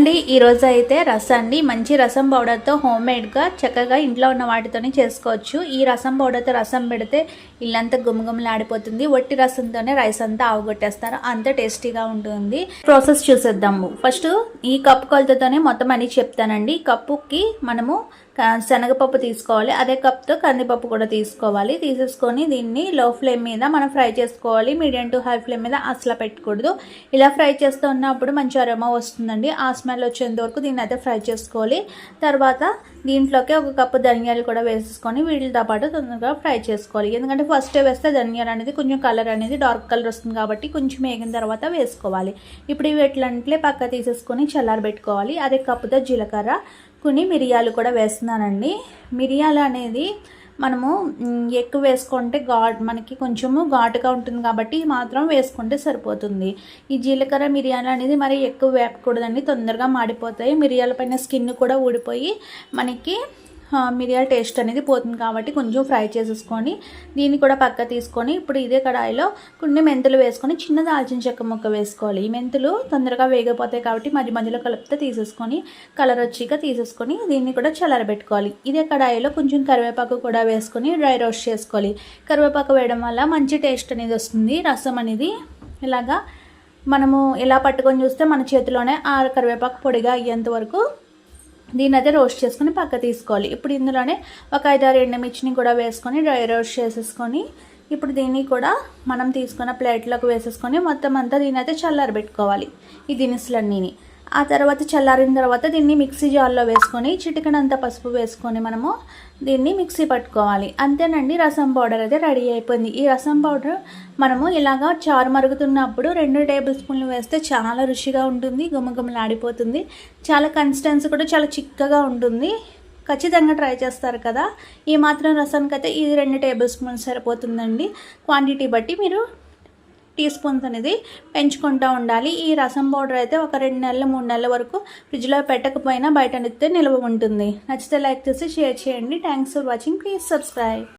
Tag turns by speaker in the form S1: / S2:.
S1: అండి ఈరోజు అయితే రసాన్ని మంచి రసం పౌడర్తో హోమ్మేడ్గా చక్కగా ఇంట్లో ఉన్న వాటితోనే చేసుకోవచ్చు. ఈ రసం పౌడర్తో రసం పెడితే ఇల్లంతా గుమగుమలాడిపోతుంది. వట్టి రసంతోనే రైస్ అంతా ఆవగొట్టేస్తారు, అంత టేస్టీగా ఉంటుంది. ప్రాసెస్ చూసేద్దాము. ఫస్ట్ ఈ కప్పు కొలతతోనే మొత్తం అని చెప్తానండి. కప్పుకి మనము శనగపప్పు తీసుకోవాలి, అదే కప్తో కందిపప్పు కూడా తీసుకోవాలి. తీసేసుకొని దీన్ని లో ఫ్లేమ్ మీద మనం ఫ్రై చేసుకోవాలి. మీడియం టు హై ఫ్లేమ్ మీద అసలు పెట్టకూడదు. ఇలా ఫ్రై చేస్తూ ఉన్నప్పుడు మంచి అరోమా వస్తుందండి. ఆ స్మెల్ వచ్చేంత వరకు దీన్ని అయితే ఫ్రై చేసుకోవాలి. తర్వాత దీంట్లోకి ఒక కప్పు ధనియాలు కూడా వేసేసుకొని వీటితో పాటు తొందరగా ఫ్రై చేసుకోవాలి. ఎందుకంటే ఫస్ట్ వేస్తే ధనియాలు అనేది కొంచెం కలర్ అనేది డార్క్ కలర్ వస్తుంది కాబట్టి కొంచెం వేగిన తర్వాత వేసుకోవాలి. ఇప్పుడు ఇవి ఎట్లంటే పక్క తీసేసుకొని చల్లారబెట్టుకోవాలి. అదే కప్పుతో జీలకర్ర కొన్ని మిరియాలు కూడా వేస్తున్నానండి. మిరియాలు అనేది మనము ఎక్కువ వేసుకుంటే మనకి కొంచెము ఘాటుగా ఉంటుంది కాబట్టి మాత్రం వేసుకుంటే సరిపోతుంది. ఈ జీలకర్ర మిరియాలు అనేది మరి ఎక్కువ వేపకూడదండి, తొందరగా మాడిపోతాయి. మిరియాల పైన స్కిన్ కూడా ఊడిపోయి మనకి మిరియాల టేస్ట్ అనేది పోతుంది కాబట్టి కొంచెం ఫ్రై చేసేసుకొని దీన్ని కూడా పక్క తీసుకొని ఇప్పుడు ఇదే కడాయిలో కొన్ని మెంతులు వేసుకొని చిన్న దాల్చిన చెక్క ముక్క వేసుకోవాలి. ఈ మెంతులు తొందరగా వేగిపోతాయి కాబట్టి మధ్య మధ్యలో కలిపితే తీసేసుకొని కలర్ వచ్చిగా తీసేసుకొని దీన్ని కూడా చల్లారబెట్టుకోవాలి. ఇదే కడాయిలో కొంచెం కరివేపాకు కూడా వేసుకొని డ్రై రోస్ట్ చేసుకోవాలి. కరివేపాకు వేయడం వల్ల మంచి టేస్ట్ అనేది వస్తుంది. రసం అనేది ఇలాగా మనము ఇలా పట్టుకొని చూస్తే మన చేతిలోనే ఆ కరివేపాకు పొడిగా అయ్యేంత వరకు దీన్ని అయితే రోస్ట్ చేసుకొని పక్క తీసుకోవాలి. ఇప్పుడు ఇందులోనే ఒక 5-6 ఎండుమిర్చిని కూడా వేసుకొని డ్రై రోస్ట్ చేసేసుకొని ఇప్పుడు దీన్ని కూడా మనం తీసుకున్న ప్లేట్లోకి వేసేసుకొని మొత్తం అంతా దీన్ని అయితే చల్లారబెట్టుకోవాలి ఈ దినుసులన్నీని. ఆ తర్వాత చల్లారిన తర్వాత దీన్ని మిక్సీ జార్లో వేసుకొని చిటికెడంత పసుపు వేసుకొని మనము దీన్ని మిక్సీ పట్టుకోవాలి. అంతేనండి, రసం పౌడర్ అయితే రెడీ అయిపోయింది. ఈ రసం పౌడర్ మనము ఇలాగా చారు మరుగుతున్నప్పుడు 2 టేబుల్ స్పూన్లు వేస్తే చాలా రుచిగా ఉంటుంది, గుమగుమలాడిపోతుంది. చాలా కన్సిస్టెన్సీ కూడా చాలా చిక్కగా ఉంటుంది. ఖచ్చితంగా ట్రై చేస్తారు కదా. ఈ మాత్రం రసానికి అయితే ఇది 2 టేబుల్ స్పూన్లు సరిపోతుందండి. క్వాంటిటీ బట్టి మీరు టీ స్పూన్స్ అనేది పెంచుకుంటూ ఉండాలి. ఈ రసం పౌడర్ అయితే ఒక 2 నెలలు 3 నెలల వరకు ఫ్రిడ్జ్లో పెట్టకపోయినా బయట నిలివ ఉంటుంది. నచ్చితే లైక్ చేసి షేర్ చేయండి. Thanks for watching. Please subscribe.